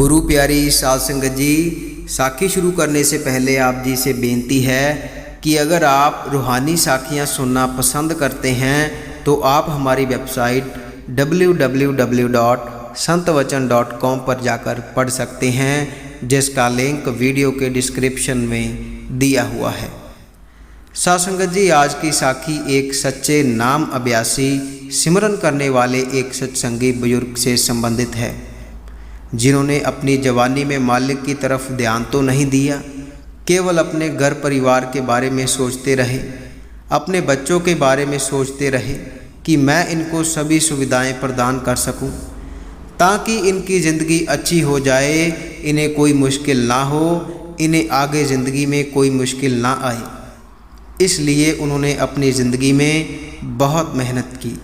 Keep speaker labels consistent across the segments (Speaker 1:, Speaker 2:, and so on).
Speaker 1: गुरु प्यारी साध संगत जी, साखी शुरू करने से पहले आप जी से बेनती है कि अगर आप रूहानी साखियाँ सुनना पसंद करते हैं तो आप हमारी वेबसाइट www.संतवचन.com पर जाकर पढ़ सकते हैं, जिसका लिंक वीडियो के डिस्क्रिप्शन में दिया हुआ है। साध संगत जी, आज की साखी एक सच्चे नाम अभ्यासी सिमरन करने वाले एक सत्संगी बुजुर्ग से संबंधित है, जिन्होंने अपनी जवानी में मालिक की तरफ ध्यान तो नहीं दिया, केवल अपने घर परिवार के बारे में सोचते रहे, अपने बच्चों के बारे में सोचते रहे कि मैं इनको सभी सुविधाएं प्रदान कर सकूं, ताकि इनकी ज़िंदगी अच्छी हो जाए, इन्हें कोई मुश्किल ना हो, इन्हें आगे ज़िंदगी में कोई मुश्किल ना आए। इसलिए उन्होंने अपनी ज़िंदगी में बहुत मेहनत की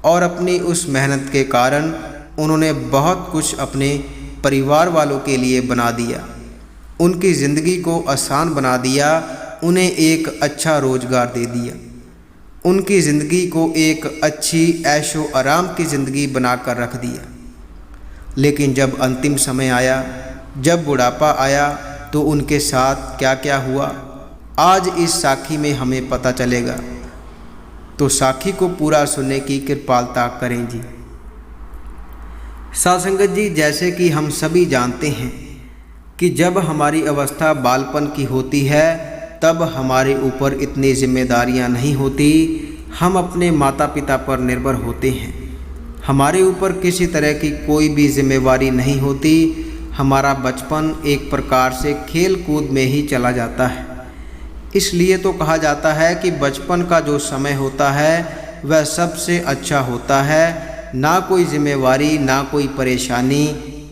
Speaker 1: और अपनी उस मेहनत के कारण उन्होंने बहुत कुछ अपने परिवार वालों के लिए बना दिया, उनकी ज़िंदगी को आसान बना दिया, उन्हें एक अच्छा रोज़गार दे दिया, उनकी ज़िंदगी को एक अच्छी ऐशो आराम की ज़िंदगी बनाकर रख दिया। लेकिन जब अंतिम समय आया, जब बुढ़ापा आया, तो उनके साथ क्या क्या हुआ, आज इस साखी में हमें पता चलेगा। तो साखी को पूरा सुनने की कृपालता करें जी। साध संगत जी, जैसे कि हम सभी जानते हैं कि जब हमारी अवस्था बालपन की होती है, तब हमारे ऊपर इतनी जिम्मेदारियां नहीं होती, हम अपने माता पिता पर निर्भर होते हैं, हमारे ऊपर किसी तरह की कोई भी जिम्मेवारी नहीं होती। हमारा बचपन एक प्रकार से खेल कूद में ही चला जाता है। इसलिए तो कहा जाता है कि बचपन का जो समय होता है वह सबसे अच्छा होता है, ना कोई जिम्मेवारी, ना कोई परेशानी,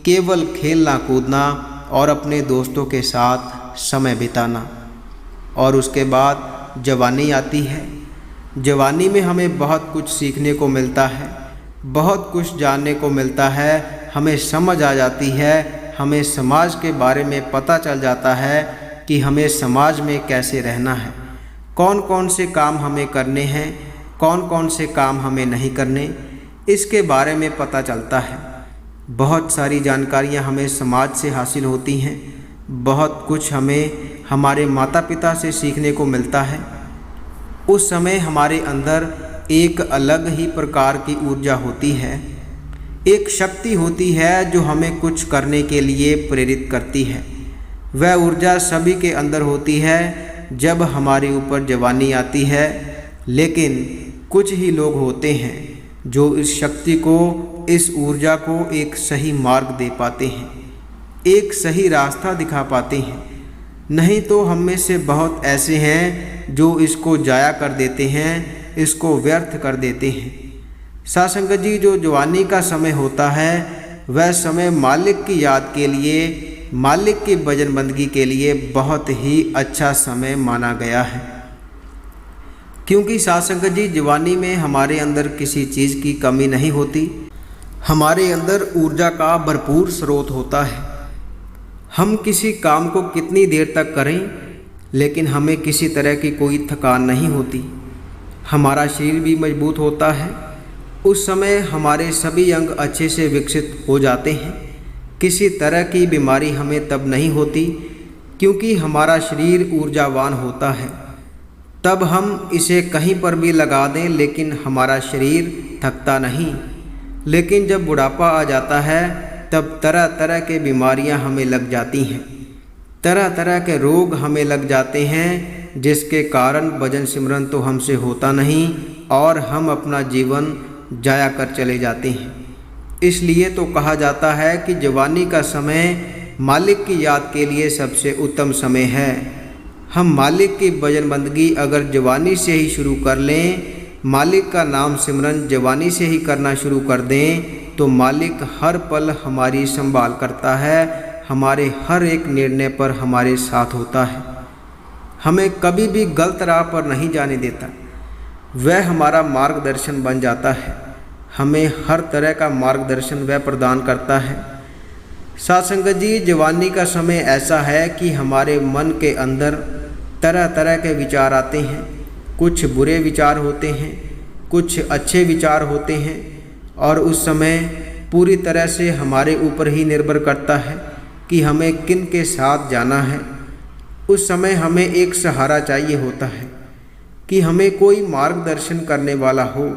Speaker 1: केवल खेलना कूदना और अपने दोस्तों के साथ समय बिताना। और उसके बाद जवानी आती है। जवानी में हमें बहुत कुछ सीखने को मिलता है, बहुत कुछ जानने को मिलता है, हमें समझ आ जाती है, हमें समाज के बारे में पता चल जाता है कि हमें समाज में कैसे रहना है, कौन कौन से काम हमें करने हैं, कौन कौन से काम हमें नहीं करने, इसके बारे में पता चलता है। बहुत सारी जानकारियां हमें समाज से हासिल होती हैं, बहुत कुछ हमें हमारे माता पिता से सीखने को मिलता है। उस समय हमारे अंदर एक अलग ही प्रकार की ऊर्जा होती है, एक शक्ति होती है जो हमें कुछ करने के लिए प्रेरित करती है। वह ऊर्जा सभी के अंदर होती है जब हमारे ऊपर जवानी आती है, लेकिन कुछ ही लोग होते हैं जो इस शक्ति को, इस ऊर्जा को एक सही मार्ग दे पाते हैं, एक सही रास्ता दिखा पाते हैं। नहीं तो हम में से बहुत ऐसे हैं जो इसको जाया कर देते हैं, इसको व्यर्थ कर देते हैं। साध संगत जी, जो जवानी का समय होता है वह समय मालिक की याद के लिए, मालिक की भजन बंदगी के लिए बहुत ही अच्छा समय माना गया है। क्योंकि साध संगत जी, जवानी में हमारे अंदर किसी चीज़ की कमी नहीं होती, हमारे अंदर ऊर्जा का भरपूर स्रोत होता है। हम किसी काम को कितनी देर तक करें, लेकिन हमें किसी तरह की कोई थकान नहीं होती, हमारा शरीर भी मजबूत होता है। उस समय हमारे सभी अंग अच्छे से विकसित हो जाते हैं, किसी तरह की बीमारी हमें तब नहीं होती, क्योंकि हमारा शरीर ऊर्जावान होता है। तब हम इसे कहीं पर भी लगा दें, लेकिन हमारा शरीर थकता नहीं। लेकिन जब बुढ़ापा आ जाता है, तब तरह तरह के बीमारियां हमें लग जाती हैं, तरह तरह के रोग हमें लग जाते हैं, जिसके कारण भजन सिमरन तो हमसे होता नहीं और हम अपना जीवन जाया कर चले जाते हैं। इसलिए तो कहा जाता है कि जवानी का समय मालिक की याद के लिए सबसे उत्तम समय है। हम मालिक की भजन बंदगी अगर जवानी से ही शुरू कर लें, मालिक का नाम सिमरन जवानी से ही करना शुरू कर दें, तो मालिक हर पल हमारी संभाल करता है, हमारे हर एक निर्णय पर हमारे साथ होता है, हमें कभी भी गलत राह पर नहीं जाने देता। वह हमारा मार्गदर्शन बन जाता है, हमें हर तरह का मार्गदर्शन वह प्रदान करता है। साध संगत जी, जवानी का समय ऐसा है कि हमारे मन के अंदर तरह तरह के विचार आते हैं, कुछ बुरे विचार होते हैं, कुछ अच्छे विचार होते हैं, और उस समय पूरी तरह से हमारे ऊपर ही निर्भर करता है कि हमें किन के साथ जाना है। उस समय हमें एक सहारा चाहिए होता है कि हमें कोई मार्गदर्शन करने वाला हो।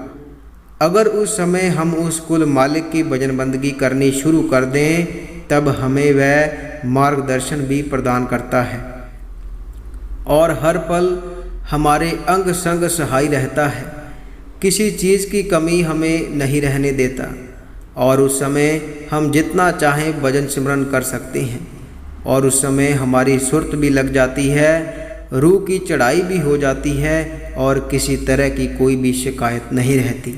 Speaker 1: अगर उस समय हम उस कुल मालिक की भजन बंदगी करनी शुरू कर दें, तब हमें वह मार्गदर्शन भी प्रदान करता है और हर पल हमारे अंग संग सहाय रहता है। किसी चीज़ की कमी हमें नहीं रहने देता और उस समय हम जितना चाहें भजन सिमरन कर सकते हैं और उस समय हमारी सुर्त भी लग जाती है, रूह की चढ़ाई भी हो जाती है और किसी तरह की कोई भी शिकायत नहीं रहती।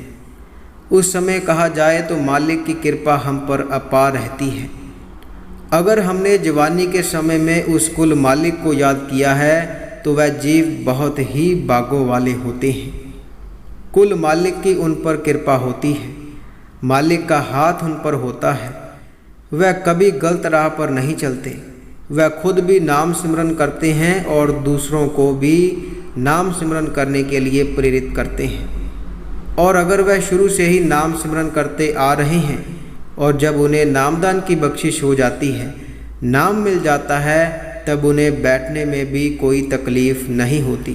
Speaker 1: उस समय कहा जाए तो मालिक की कृपा हम पर अपार रहती है। अगर हमने जवानी के समय में उस कुल मालिक को याद किया है तो वह जीव बहुत ही भागों वाले होते हैं। कुल मालिक की उन पर कृपा होती है, मालिक का हाथ उन पर होता है। वह कभी गलत राह पर नहीं चलते, वह खुद भी नाम सिमरन करते हैं और दूसरों को भी नाम सिमरन करने के लिए प्रेरित करते हैं। और अगर वह शुरू से ही नाम सिमरन करते आ रहे हैं और जब उन्हें नामदान की बख्शिश हो जाती है, नाम मिल जाता है, तब उन्हें बैठने में भी कोई तकलीफ़ नहीं होती,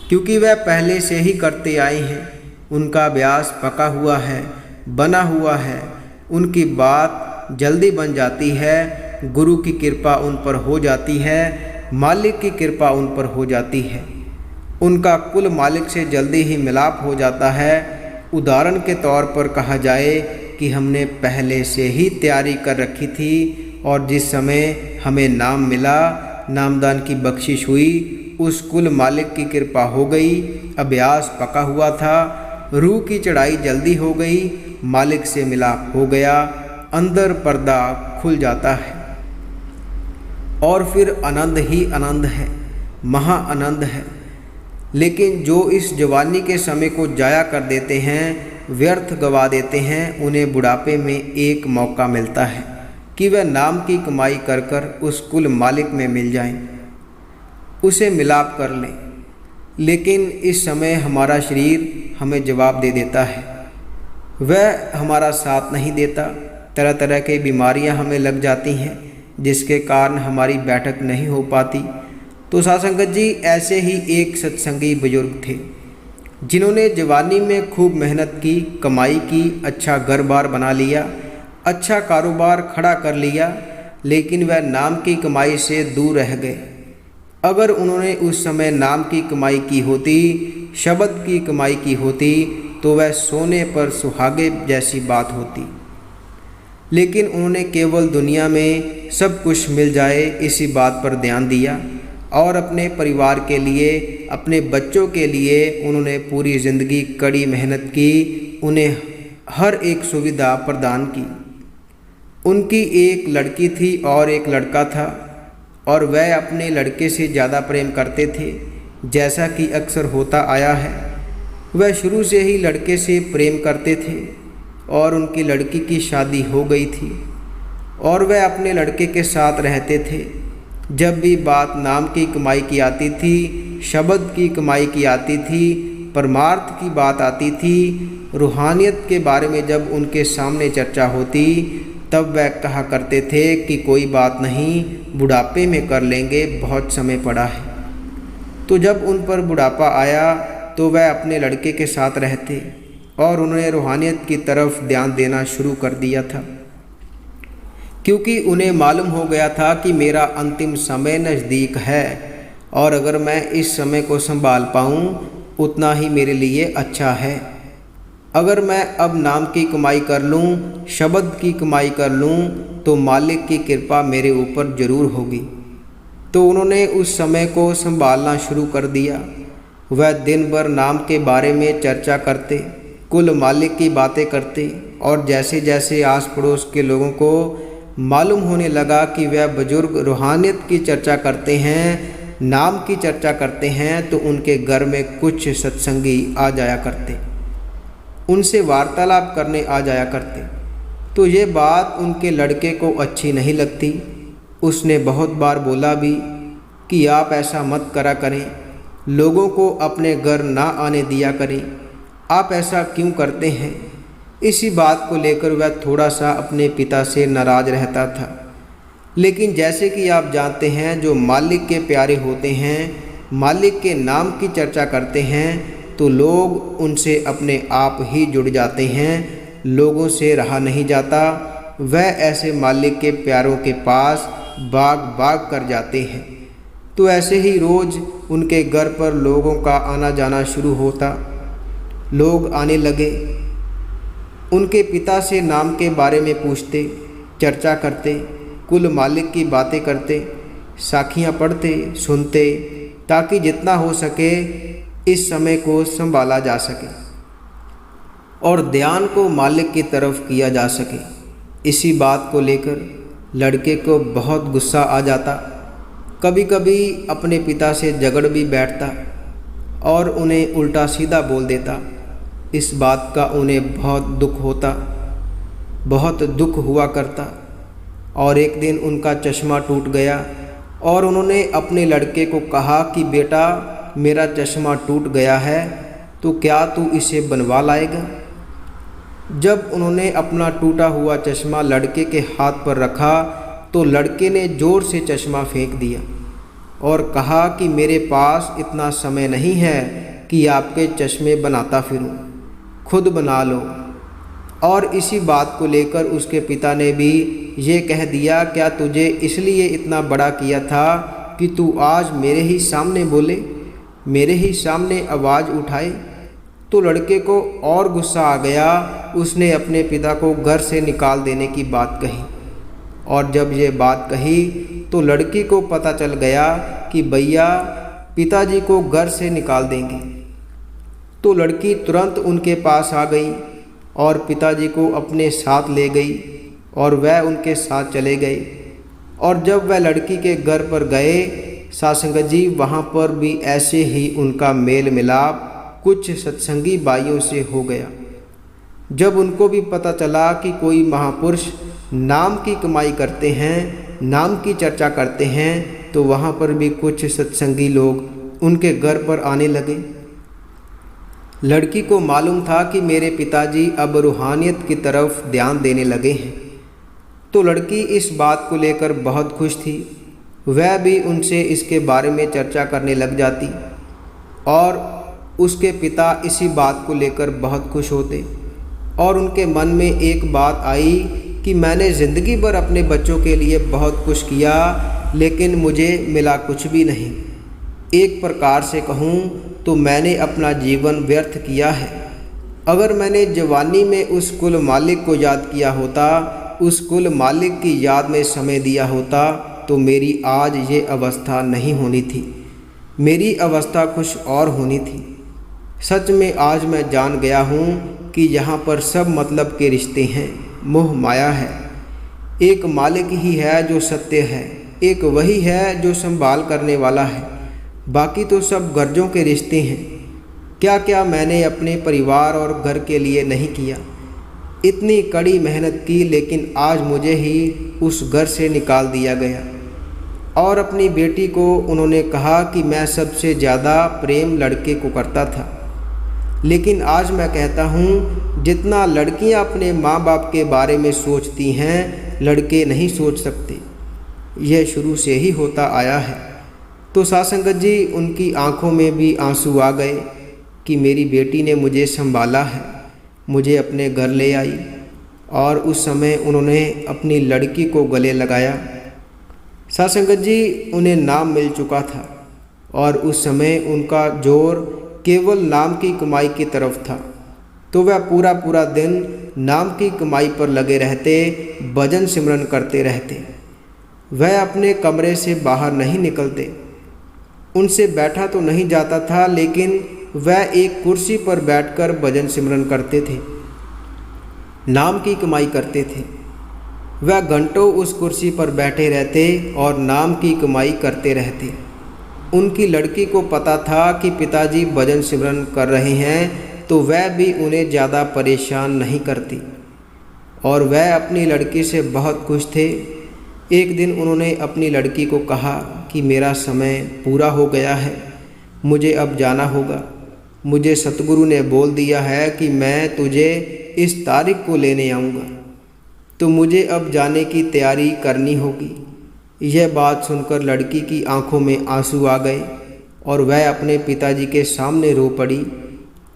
Speaker 1: क्योंकि वह पहले से ही करते आए हैं। उनका अभ्यास पका हुआ है, बना हुआ है, उनकी बात जल्दी बन जाती है। गुरु की कृपा उन पर हो जाती है, मालिक की कृपा उन पर हो जाती है। उनका कुल मालिक से जल्दी ही मिलाप हो जाता है। उदाहरण के तौर पर कहा जाए कि हमने पहले से ही तैयारी कर रखी थी और जिस समय हमें नाम मिला, नामदान की बख्शिश हुई, उस कुल मालिक की कृपा हो गई, अभ्यास पका हुआ था, रूह की चढ़ाई जल्दी हो गई, मालिक से मिलाप हो गया, अंदर पर्दा खुल जाता है और फिर आनंद ही आनंद है, महा आनंद है। लेकिन जो इस जवानी के समय को जाया कर देते हैं, व्यर्थ गवा देते हैं, उन्हें बुढ़ापे में एक मौका मिलता है कि वह नाम की कमाई कर कर उस कुल मालिक में मिल जाएं, उसे मिलाप कर लें। लेकिन इस समय हमारा शरीर हमें जवाब दे देता है, वह हमारा साथ नहीं देता। तरह तरह की बीमारियां हमें लग जाती हैं जिसके कारण हमारी बैठक नहीं हो पाती। तो साध संगत जी, ऐसे ही एक सत्संगी बुजुर्ग थे जिन्होंने जवानी में खूब मेहनत की, कमाई की, अच्छा घर बार बना लिया, अच्छा कारोबार खड़ा कर लिया, लेकिन वह नाम की कमाई से दूर रह गए। अगर उन्होंने उस समय नाम की कमाई की होती, शब्द की कमाई की होती, तो वह सोने पर सुहागे जैसी बात होती। लेकिन उन्होंने केवल दुनिया में सब कुछ मिल जाए इसी बात पर ध्यान दिया और अपने परिवार के लिए, अपने बच्चों के लिए उन्होंने पूरी ज़िंदगी कड़ी मेहनत की, उन्हें हर एक सुविधा प्रदान की। उनकी एक लड़की थी और एक लड़का था और वह अपने लड़के से ज़्यादा प्रेम करते थे, जैसा कि अक्सर होता आया है। वह शुरू से ही लड़के से प्रेम करते थे और उनकी लड़की की शादी हो गई थी और वह अपने लड़के के साथ रहते थे। जब भी बात नाम की कमाई की आती थी, शब्द की कमाई की आती थी, परमार्थ की बात आती थी, रूहानियत के बारे में जब उनके सामने चर्चा होती, तब वह कहा करते थे कि कोई बात नहीं, बुढ़ापे में कर लेंगे, बहुत समय पड़ा है। तो जब उन पर बुढ़ापा आया तो वह अपने लड़के के साथ रहते और उन्होंने रूहानियत की तरफ ध्यान देना शुरू कर दिया था, क्योंकि उन्हें मालूम हो गया था कि मेरा अंतिम समय नज़दीक है और अगर मैं इस समय को संभाल पाऊँ उतना ही मेरे लिए अच्छा है। अगर मैं अब नाम की कमाई कर लूँ, शब्द की कमाई कर लूँ, तो मालिक की कृपा मेरे ऊपर ज़रूर होगी। तो उन्होंने उस समय को संभालना शुरू कर दिया। वह दिन भर नाम के बारे में चर्चा करते, कुल मालिक की बातें करते और जैसे जैसे आस पड़ोस के लोगों को मालूम होने लगा कि वह बुजुर्ग रूहानियत की चर्चा करते हैं, नाम की चर्चा करते हैं, तो उनके घर में कुछ सत्संगी आ जाया करते, उनसे वार्तालाप करने आ जाया करते। तो ये बात उनके लड़के को अच्छी नहीं लगती। उसने बहुत बार बोला भी कि आप ऐसा मत करा करें, लोगों को अपने घर ना आने दिया करें, आप ऐसा क्यों करते हैं। इसी बात को लेकर वह थोड़ा सा अपने पिता से नाराज़ रहता था। लेकिन जैसे कि आप जानते हैं, जो मालिक के प्यारे होते हैं, मालिक के नाम की चर्चा करते हैं, तो लोग उनसे अपने आप ही जुड़ जाते हैं, लोगों से रहा नहीं जाता। वह ऐसे मालिक के प्यारों के पास भाग भाग कर जाते हैं। तो ऐसे ही रोज़ उनके घर पर लोगों का आना जाना शुरू होता। लोग आने लगे, उनके पिता से नाम के बारे में पूछते, चर्चा करते, कुल मालिक की बातें करते, साखियाँ पढ़ते, सुनते, ताकि जितना हो सके इस समय को संभाला जा सके और ध्यान को मालिक की तरफ किया जा सके। इसी बात को लेकर लड़के को बहुत गुस्सा आ जाता। कभी कभी अपने पिता से झगड़ भी बैठता और उन्हें उल्टा सीधा बोल देता। इस बात का उन्हें बहुत दुख होता, बहुत दुख हुआ करता। और एक दिन उनका चश्मा टूट गया और उन्होंने अपने लड़के को कहा कि बेटा, मेरा चश्मा टूट गया है, तो क्या तू इसे बनवा लाएगा? जब उन्होंने अपना टूटा हुआ चश्मा लड़के के हाथ पर रखा तो लड़के ने ज़ोर से चश्मा फेंक दिया और कहा कि मेरे पास इतना समय नहीं है कि आपके चश्मे बनाता फिरूं, खुद बना लो। और इसी बात को लेकर उसके पिता ने भी ये कह दिया, क्या तुझे इसलिए इतना बड़ा किया था कि तू आज मेरे ही सामने बोले, मेरे ही सामने आवाज़ उठाए? तो लड़के को और गुस्सा आ गया। उसने अपने पिता को घर से निकाल देने की बात कही और जब ये बात कही तो लड़की को पता चल गया कि भैया पिताजी को घर से निकाल देंगे। तो लड़की तुरंत उनके पास आ गई और पिताजी को अपने साथ ले गई और वह उनके साथ चले गए। और जब वह लड़की के घर पर गए सासंग जी, वहाँ पर भी ऐसे ही उनका मेल मिलाप कुछ सत्संगी भाइयों से हो गया। जब उनको भी पता चला कि कोई महापुरुष नाम की कमाई करते हैं, नाम की चर्चा करते हैं, तो वहाँ पर भी कुछ सत्संगी लोग उनके घर पर आने लगे। लड़की को मालूम था कि मेरे पिताजी अब रूहानियत की तरफ ध्यान देने लगे हैं। तो लड़की इस बात को लेकर बहुत खुश थी। वह भी उनसे इसके बारे में चर्चा करने लग जाती और उसके पिता इसी बात को लेकर बहुत खुश होते। और उनके मन में एक बात आई कि मैंने ज़िंदगी भर अपने बच्चों के लिए बहुत कुछ किया, लेकिन मुझे मिला कुछ भी नहीं। एक प्रकार से कहूँ तो मैंने अपना जीवन व्यर्थ किया है। अगर मैंने जवानी में उस कुल मालिक को याद किया होता, उस कुल मालिक की याद में समय दिया होता, तो मेरी आज ये अवस्था नहीं होनी थी। मेरी अवस्था कुछ और होनी थी। सच में आज मैं जान गया हूँ कि यहाँ पर सब मतलब के रिश्ते हैं, मोह माया है। एक मालिक ही है जो सत्य है, एक वही है जो संभाल करने वाला है, बाकी तो सब गर्जों के रिश्ते हैं। क्या क्या मैंने अपने परिवार और घर के लिए नहीं किया। इतनी कड़ी मेहनत की, लेकिन आज मुझे ही उस घर से निकाल दिया गया। और अपनी बेटी को उन्होंने कहा कि मैं सबसे ज़्यादा प्रेम लड़के को करता था, लेकिन आज मैं कहता हूँ जितना लड़कियाँ अपने माँ बाप के बारे में सोचती हैं, लड़के नहीं सोच सकते। यह शुरू से ही होता आया है। तो सासंगत जी, उनकी आंखों में भी आंसू आ गए कि मेरी बेटी ने मुझे संभाला है, मुझे अपने घर ले आई। और उस समय उन्होंने अपनी लड़की को गले लगाया। सासंगत जी, उन्हें नाम मिल चुका था और उस समय उनका जोर केवल नाम की कमाई की तरफ था। तो वह पूरा पूरा दिन नाम की कमाई पर लगे रहते, भजन सिमरन करते रहते। वह अपने कमरे से बाहर नहीं निकलते। उनसे बैठा तो नहीं जाता था, लेकिन वह एक कुर्सी पर बैठकर भजन सिमरन करते थे, नाम की कमाई करते थे। वह घंटों उस कुर्सी पर बैठे रहते और नाम की कमाई करते रहते। उनकी लड़की को पता था कि पिताजी भजन सिमरन कर रहे हैं, तो वह भी उन्हें ज़्यादा परेशान नहीं करती और वह अपनी लड़की से बहुत खुश थे। एक दिन उन्होंने अपनी लड़की को कहा कि मेरा समय पूरा हो गया है, मुझे अब जाना होगा। मुझे सतगुरु ने बोल दिया है कि मैं तुझे इस तारीख को लेने आऊँगा, तो मुझे अब जाने की तैयारी करनी होगी। यह बात सुनकर लड़की की आंखों में आंसू आ गए और वह अपने पिताजी के सामने रो पड़ी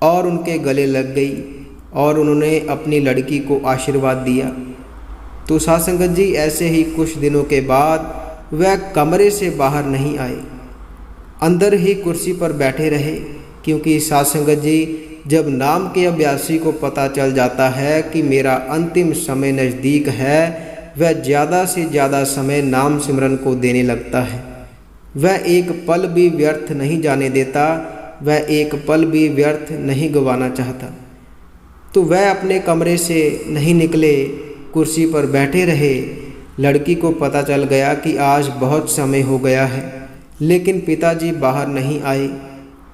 Speaker 1: और उनके गले लग गई और उन्होंने अपनी लड़की को आशीर्वाद दिया। तो साध संगत जी, ऐसे ही कुछ दिनों के बाद वह कमरे से बाहर नहीं आए, अंदर ही कुर्सी पर बैठे रहे, क्योंकि साध संगत जी, जब नाम के अभ्यासी को पता चल जाता है कि मेरा अंतिम समय नज़दीक है, वह ज़्यादा से ज़्यादा समय नाम सिमरन को देने लगता है। वह एक पल भी व्यर्थ नहीं जाने देता, वह एक पल भी व्यर्थ नहीं गंवाना चाहता। तो वह अपने कमरे से नहीं निकले, कुर्सी पर बैठे रहे। लड़की को पता चल गया कि आज बहुत समय हो गया है, लेकिन पिताजी बाहर नहीं आए।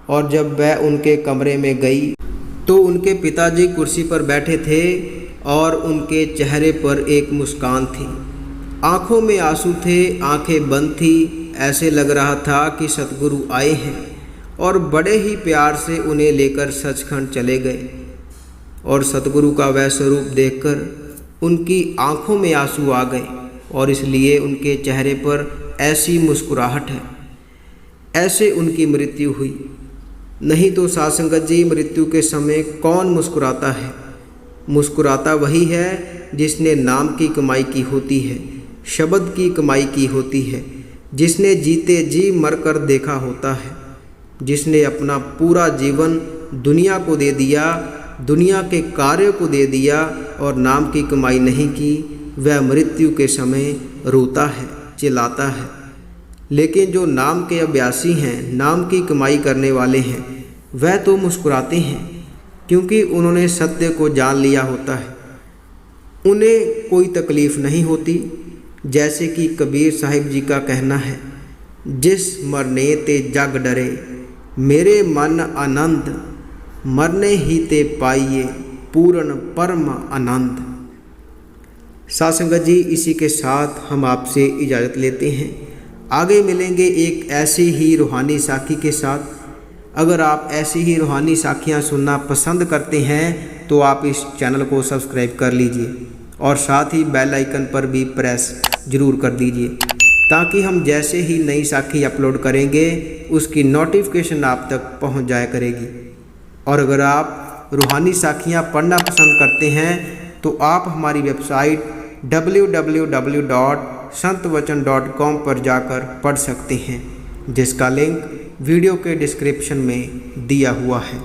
Speaker 1: और जब वह उनके कमरे में गई तो उनके पिताजी कुर्सी पर बैठे थे और उनके चेहरे पर एक मुस्कान थी। आंखों में आंसू थे, आंखें बंद थी। ऐसे लग रहा था कि सतगुरु आए हैं और बड़े ही प्यार से उन्हें लेकर सचखंड चले गए। और सतगुरु का वह स्वरूप देखकर उनकी आंखों में आंसू आ गए और इसलिए उनके चेहरे पर ऐसी मुस्कुराहट है। ऐसे उनकी मृत्यु हुई। नहीं तो साध संगत जी, मृत्यु के समय कौन मुस्कुराता है? मुस्कुराता वही है जिसने नाम की कमाई की होती है, शब्द की कमाई की होती है, जिसने जीते जी मरकर देखा होता है, जिसने अपना पूरा जीवन दुनिया को दे दिया, दुनिया के कार्य को दे दिया और नाम की कमाई नहीं की। वह मृत्यु के समय रोता है, चिल्लाता है। लेकिन जो नाम के अभ्यासी हैं, नाम की कमाई करने वाले हैं, वह तो मुस्कुराते हैं, क्योंकि उन्होंने सत्य को जान लिया होता है। उन्हें कोई तकलीफ़ नहीं होती। जैसे कि कबीर साहिब जी का कहना है, जिस मरने ते जग डरे, मेरे मन आनंद, मरने ही ते पाइए पूर्ण परम आनंद। साध संगत जी, इसी के साथ हम आपसे इजाज़त लेते हैं। आगे मिलेंगे एक ऐसी ही रूहानी साखी के साथ। अगर आप ऐसी ही रूहानी साखियाँ सुनना पसंद करते हैं तो आप इस चैनल को सब्सक्राइब कर लीजिए और साथ ही बेल आइकन पर भी प्रेस ज़रूर कर दीजिए, ताकि हम जैसे ही नई साखी अपलोड करेंगे उसकी नोटिफिकेशन आप तक पहुंच जाया करेगी। और अगर आप रूहानी साखियाँ पढ़ना पसंद करते हैं तो आप हमारी वेबसाइट www.संतवचन.com पर जाकर पढ़ सकते हैं, जिसका लिंक वीडियो के डिस्क्रिप्शन में दिया हुआ है।